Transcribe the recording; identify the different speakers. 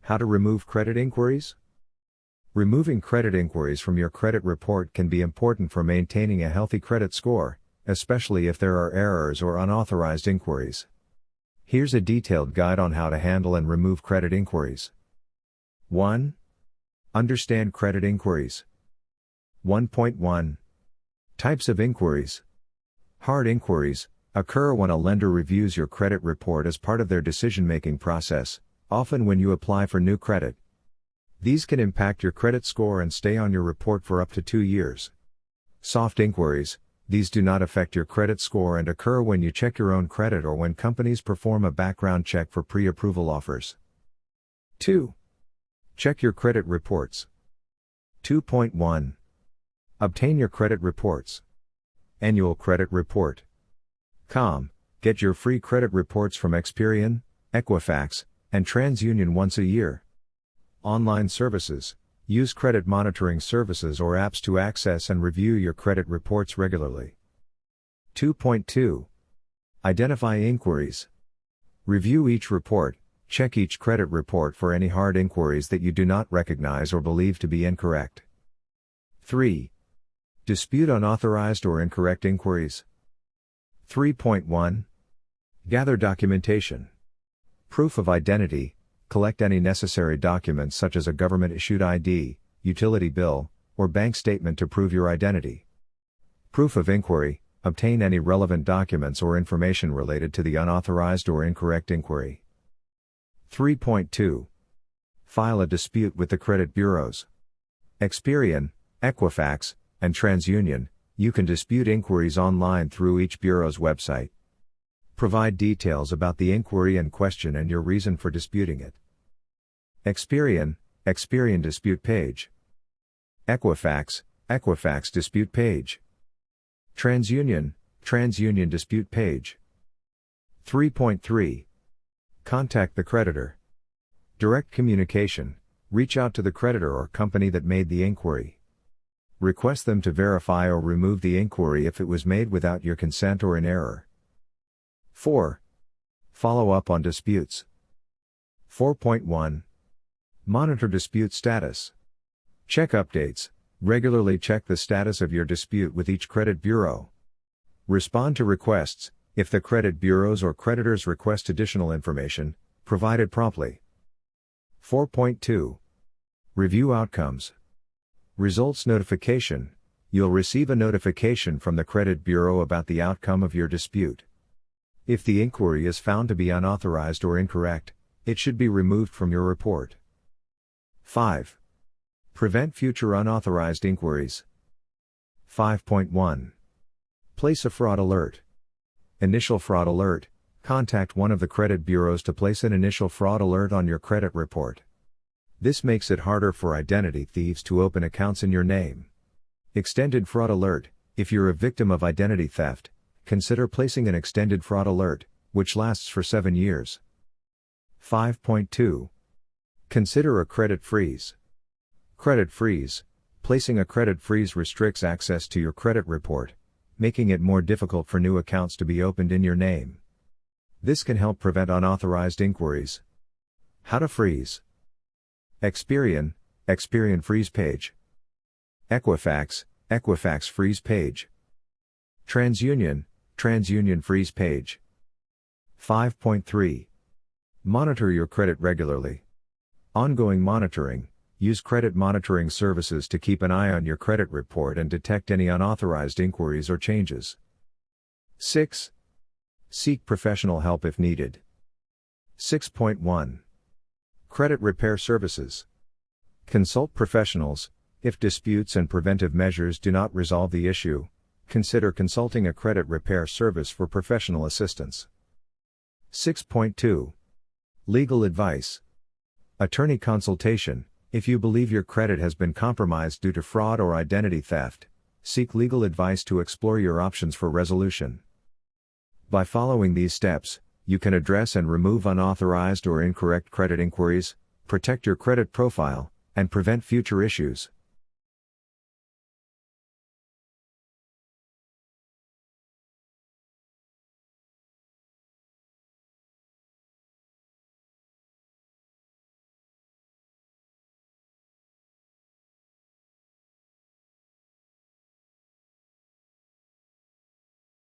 Speaker 1: How to remove credit inquiries? Removing credit inquiries from your credit report can be important for maintaining a healthy credit score, especially if there are errors or unauthorized inquiries. Here's a detailed guide on how to handle and remove credit inquiries. 1. Understand credit inquiries. 1.1. Types of inquiries. Hard inquiries occur when a lender reviews your credit report as part of their decision-making process, often when you apply for new credit. These can impact your credit score and stay on your report for up to 2 years. Soft inquiries. These do not affect your credit score and occur when you check your own credit or when companies perform a background check for pre-approval offers. 2. Check your credit reports. 2.1. Obtain your credit reports. Annual Credit Report. Get your free credit reports from Experian, Equifax, and TransUnion once a year. Online services. Use credit monitoring services or apps to access and review your credit reports regularly. 2.2. Identify inquiries. Review each report. Check each credit report for any hard inquiries that you do not recognize or believe to be incorrect. 3. Dispute unauthorized or incorrect inquiries. 3.1. Gather documentation. Proof of identity. Collect any necessary documents such as a government-issued ID, utility bill, or bank statement to prove your identity. Proof of inquiry. Obtain any relevant documents or information related to the unauthorized or incorrect inquiry. 3.2. File a dispute with the credit bureaus. Experian, Equifax, and TransUnion. You can dispute inquiries online through each bureau's website. Provide details about the inquiry in question and your reason for disputing it. Experian dispute page. Equifax dispute page. TransUnion dispute page. 3.3. Contact the creditor. Direct communication. Reach out to the creditor or company that made the inquiry. Request them to verify or remove the inquiry if it was made without your consent or in error. 4. Follow up on disputes. 4.1. Monitor dispute status. Check updates. Regularly check the status of your dispute with each credit bureau. Respond to requests. If the credit bureaus or creditors request additional information, provide it promptly. 4.2. Review outcomes. Results notification. You'll receive a notification from the credit bureau about the outcome of your dispute. If the inquiry is found to be unauthorized or incorrect, it should be removed from your report. 5. Prevent future unauthorized inquiries. 5.1. Place a fraud alert. Initial fraud alert. Contact one of the credit bureaus to place an initial fraud alert on your credit report. This makes it harder for identity thieves to open accounts in your name. Extended fraud alert. If you're a victim of identity theft, consider placing an extended fraud alert, which lasts for 7 years. 5.2. Consider a credit freeze. Credit freeze. Placing a credit freeze restricts access to your credit report, making it more difficult for new accounts to be opened in your name. This can help prevent unauthorized inquiries. How to freeze. Experian freeze page. Equifax freeze page. TransUnion freeze page. 5.3. Monitor your credit regularly. Ongoing monitoring. Use credit monitoring services to keep an eye on your credit report and detect any unauthorized inquiries or changes. 6. Seek professional help if needed. 6.1. Credit repair services. Consult professionals. If disputes and preventive measures do not resolve the issue, consider consulting a credit repair service for professional assistance. 6.2. Legal advice. Attorney consultation. If you believe your credit has been compromised due to fraud or identity theft, seek legal advice to explore your options for resolution. By following these steps, you can address and remove unauthorized or incorrect credit inquiries, protect your credit profile, and prevent future issues.